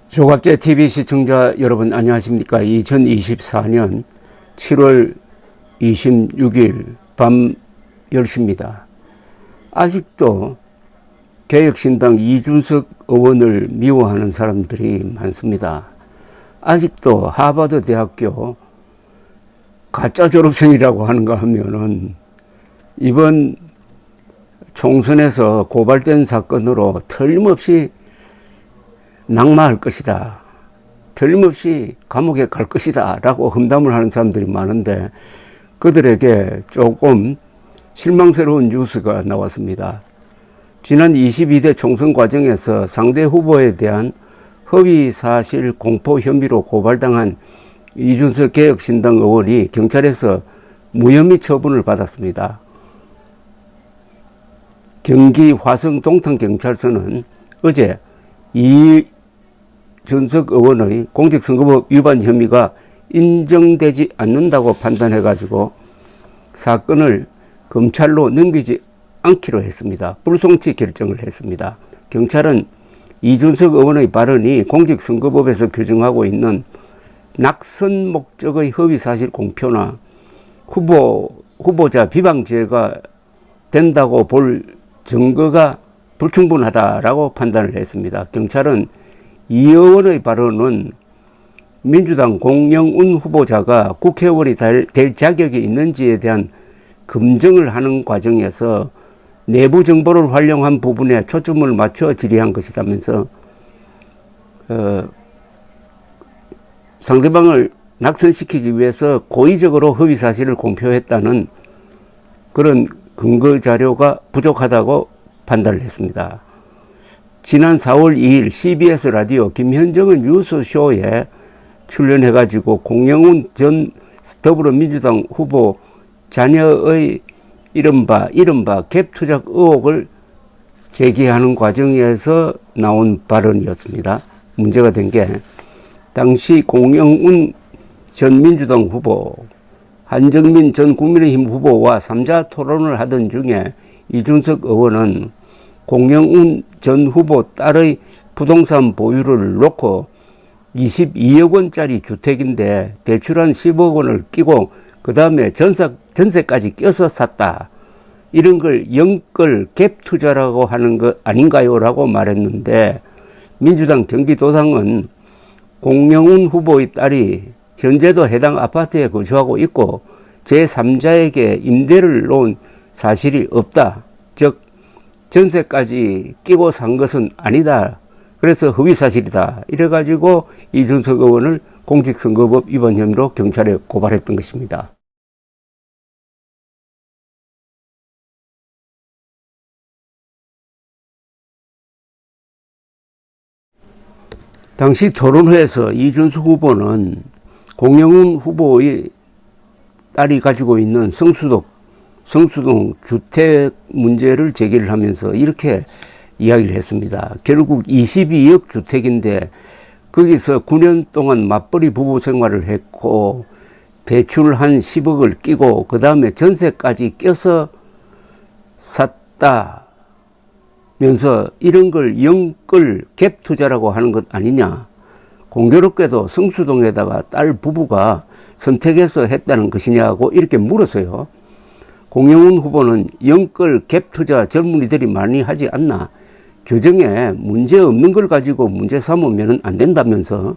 조갑제 TV 시청자 여러분 안녕하십니까. 2024년 7월 26일 밤 10시입니다. 아직도 개혁신당 이준석 의원을 미워하는 사람들이 많습니다. 아직도 하버드 대학교 가짜 졸업생이라고 하는가 하면은 이번 총선에서 고발된 사건으로 틀림없이 낙마할 것이다, 틀림없이 감옥에 갈 것이다 라고 험담을 하는 사람들이 많은데, 그들에게 조금 실망스러운 뉴스가 나왔습니다. 지난 22대 총선 과정에서 상대 후보에 대한 허위사실 공포 혐의로 고발당한 이준석 개혁신당 의원이 경찰에서 무혐의 처분을 받았습니다. 경기 화성 동탄경찰서는 어제 이준석 의원의 공직선거법 위반 혐의가 인정되지 않는다고 판단해가지고 사건을 검찰로 넘기지 않기로 했습니다. 불송치 결정을 했습니다. 경찰은 이준석 의원의 발언이 공직선거법에서 규정하고 있는 낙선 목적의 허위사실 공표나 후보자 비방죄가 된다고 볼 증거가 불충분하다라고 판단을 했습니다. 경찰은 이 의원의 발언은 민주당 공영운 후보자가 국회의원이 될 자격이 있는지에 대한 검증을 하는 과정에서 내부 정보를 활용한 부분에 초점을 맞춰 질의한 것이라면서 상대방을 낙선시키기 위해서 고의적으로 허위사실을 공표했다는 그런 근거 자료가 부족하다고 판단을 했습니다. 지난 4월 2일 CBS 라디오 김현정은 뉴스쇼에 출연해가지고 공영훈 전 더불어민주당 후보 자녀의 이른바 갭 투작 의혹을 제기하는 과정에서 나온 발언이었습니다. 문제가 된 게, 당시 공영훈 전 민주당 후보, 한정민 전 국민의힘 후보와 3자 토론을 하던 중에 이준석 의원은 공영훈 전 후보 딸의 부동산 보유를 놓고 22억 원짜리 주택인데 대출한 10억 원을 끼고 그 다음에 전세까지 껴서 샀다, 이런 걸 영끌 갭 투자라고 하는 것 아닌가요? 라고 말했는데, 민주당 경기도당은 공영훈 후보의 딸이 현재도 해당 아파트에 거주하고 있고 제3자에게 임대를 놓은 사실이 없다, 즉 전세까지 끼고 산 것은 아니다, 그래서 허위사실이다, 이래가지고 이준석 의원을 공직선거법 위반 혐의로 경찰에 고발했던 것입니다. 당시 토론회에서 이준석 후보는 공영훈 후보의 딸이 가지고 있는 성수동 주택 문제를 제기를 하면서 이렇게 이야기를 했습니다. 결국 22억 주택인데 거기서 9년 동안 맞벌이 부부 생활을 했고 대출 한 10억을 끼고 그 다음에 전세까지 껴서 샀다 면서 이런 걸 영끌 갭 투자라고 하는 것 아니냐, 공교롭게도 성수동에다가 딸 부부가 선택해서 했다는 것이냐고 이렇게 물었어요. 공영훈 후보는 영끌 갭 투자 젊은이들이 많이 하지 않나, 규정에 문제 없는 걸 가지고 문제 삼으면 안 된다면서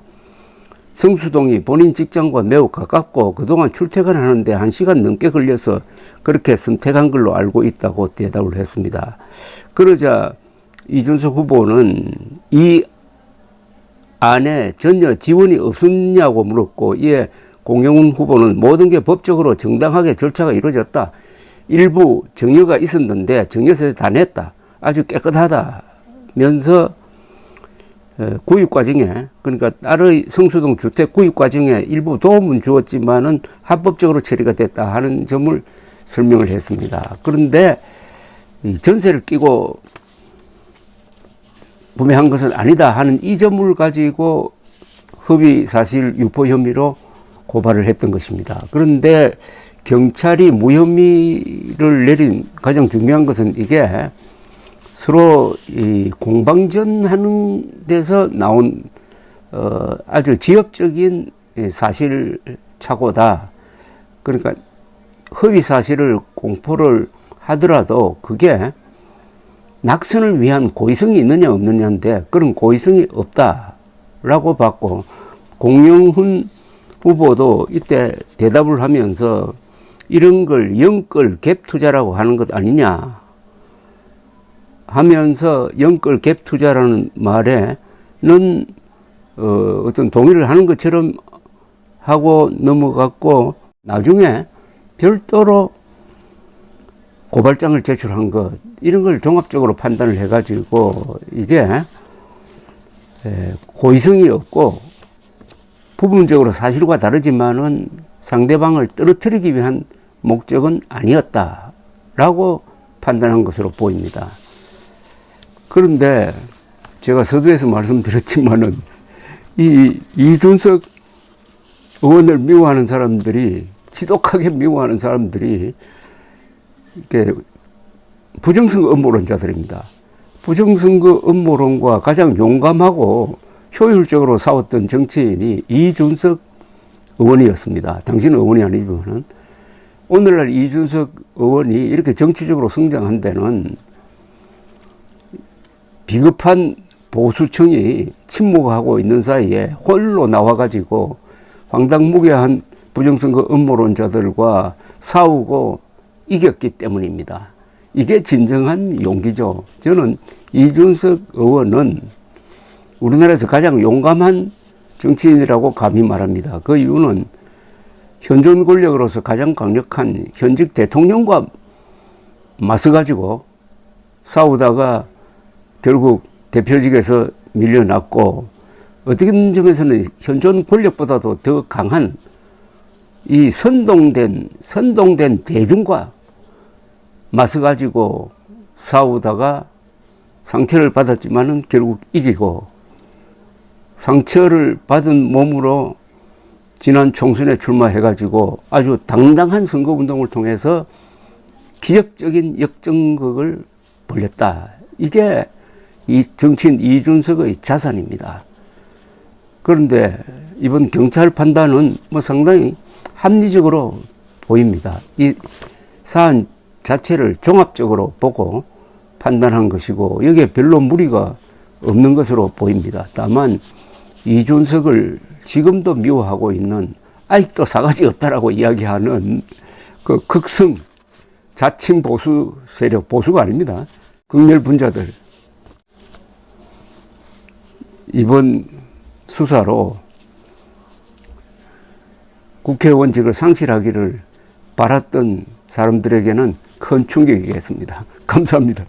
성수동이 본인 직장과 매우 가깝고 그동안 출퇴근하는데 1시간 넘게 걸려서 그렇게 선택한 걸로 알고 있다고 대답을 했습니다. 그러자 이준석 후보는 이 안에 전혀 지원이 없었냐고 물었고, 이에 공영훈 후보는 모든 게 법적으로 정당하게 절차가 이루어졌다, 일부 정여가 있었는데 정여세 다 냈다, 아주 깨끗하다 면서 구입 과정에, 그러니까 딸의 성수동 주택 구입 과정에 일부 도움은 주었지만은 합법적으로 처리가 됐다 하는 점을 설명을 했습니다. 그런데 전세를 끼고 구매한 것은 아니다 하는 이 점을 가지고 허위사실 유포 혐의로 고발을 했던 것입니다. 그런데 경찰이 무혐의를 내린 가장 중요한 것은 이게 서로 이 공방전하는 데서 나온 아주 지엽적인 사실착오다. 그러니까 허위 사실을 공포를 하더라도 그게 낙선을 위한 고의성이 있느냐 없느냐인데 그런 고의성이 없다라고 봤고, 공영훈 후보도 이때 대답을 하면서 이런 걸 영끌 갭 투자라고 하는 것 아니냐 하면서, 영끌 갭 투자라는 말에는 어떤 동의를 하는 것처럼 하고 넘어갔고, 나중에 별도로 고발장을 제출한 것, 이런 걸 종합적으로 판단을 해가지고 이게 고의성이 없고 부분적으로 사실과 다르지만은 상대방을 떨어뜨리기 위한 목적은 아니었다라고 판단한 것으로 보입니다. 그런데 제가 서두에서 말씀드렸지만은 이준석 의원을 미워하는 사람들이, 지독하게 미워하는 사람들이 이렇게 부정선거 음모론자들입니다. 부정선거 음모론과 가장 용감하고 효율적으로 싸웠던 정치인이 이준석 의원이었습니다. 당신은 의원이 아니지만은, 오늘날 이준석 의원이 이렇게 정치적으로 성장한 데는 비겁한 보수층이 침묵하고 있는 사이에 홀로 나와가지고 황당무계한 부정선거 음모론자들과 싸우고 이겼기 때문입니다. 이게 진정한 용기죠. 저는 이준석 의원은 우리나라에서 가장 용감한 정치인이라고 감히 말합니다. 그 이유는 현존 권력으로서 가장 강력한 현직 대통령과 맞서가지고 싸우다가 결국 대표직에서 밀려났고, 어떤 점에서는 현존 권력보다도 더 강한 이 선동된 대중과 맞서가지고 싸우다가 상처를 받았지만은 결국 이기고, 상처를 받은 몸으로 지난 총선에 출마해가지고 아주 당당한 선거운동을 통해서 기적적인 역전극을 벌였다. 이게 이 정치인 이준석의 자산입니다. 그런데 이번 경찰 판단은 뭐 상당히 합리적으로 보입니다. 이 사안 자체를 종합적으로 보고 판단한 것이고, 여기에 별로 무리가 없는 것으로 보입니다. 다만 이준석을 지금도 미워하고 있는, 아직도 사가지 없다라고 이야기하는 그 극성 자칭 보수 세력, 보수가 아닙니다. 극렬 분자들, 이번 수사로 국회의원직을 상실하기를 바랐던 사람들에게는 큰 충격이겠습니다. 감사합니다.